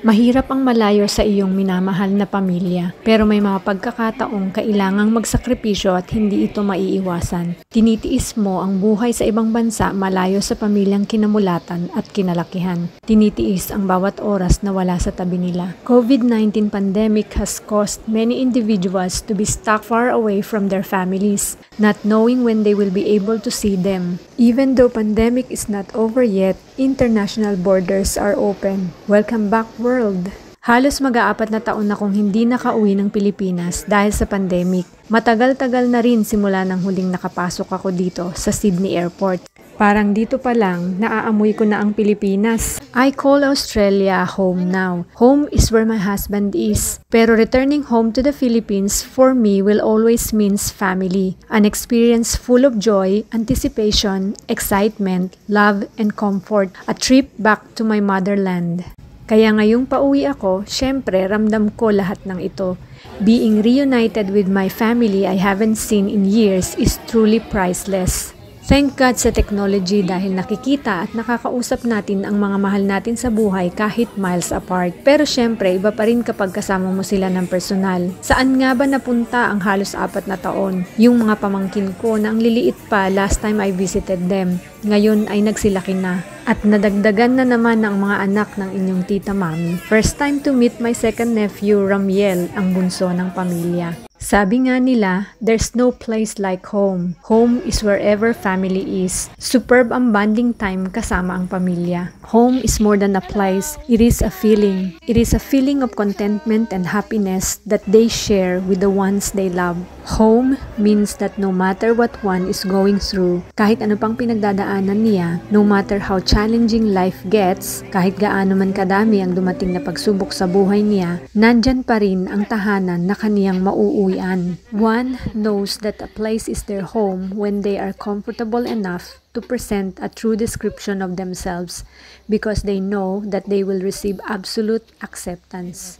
Mahirap ang malayo sa iyong minamahal na pamilya, pero may mga pagkakataong kailangang magsakripisyo at hindi ito maiiwasan. Tinitiis mo ang buhay sa ibang bansa malayo sa pamilyang kinamulatan at kinalakihan. Tinitiis ang bawat oras na wala sa tabi nila. COVID-19 pandemic has caused many individuals to be stuck far away from their families, not knowing when they will be able to see them. Even though pandemic is not over yet, international borders are open. Welcome back, world! Halos mag-aapat na taon na kong hindi nakauwi ng Pilipinas dahil sa pandemic. Matagal-tagal na rin simula nang huling nakapasok ako dito sa Sydney Airport. Parang dito pa lang, naaamoy ko na ang Pilipinas. I call Australia home now. Home is where my husband is. Pero returning home to the Philippines for me will always means family. An experience full of joy, anticipation, excitement, love, and comfort. A trip back to my motherland. Kaya ngayong pauwi ako, syempre ramdam ko lahat ng ito. Being reunited with my family I haven't seen in years is truly priceless. Thank God sa technology dahil nakikita at nakakausap natin ang mga mahal natin sa buhay kahit miles apart. Pero syempre, iba pa rin kapag kasama mo sila ng personal. Saan nga ba napunta ang halos 4 na taon? Yung mga pamangkin ko na ang liliit pa last time I visited them. Ngayon ay nagsilaki na. At nadagdagan na naman ng mga anak ng inyong tita mami. First time to meet my second nephew, Ramiel, ang bunso ng pamilya. Sabi nga nila, there's no place like home. Home is wherever family is. Superb ang bonding time kasama ang pamilya. Home is more than a place. It is a feeling. It is a feeling of contentment and happiness that they share with the ones they love. Home means that no matter what one is going through, kahit ano pang pinagdadaanan niya, no matter how challenging life gets, kahit gaano man kadami ang dumating na pagsubok sa buhay niya, nandyan pa rin ang tahanan na kaniyang mauuwian. One knows that a place is their home when they are comfortable enough to present a true description of themselves because they know that they will receive absolute acceptance.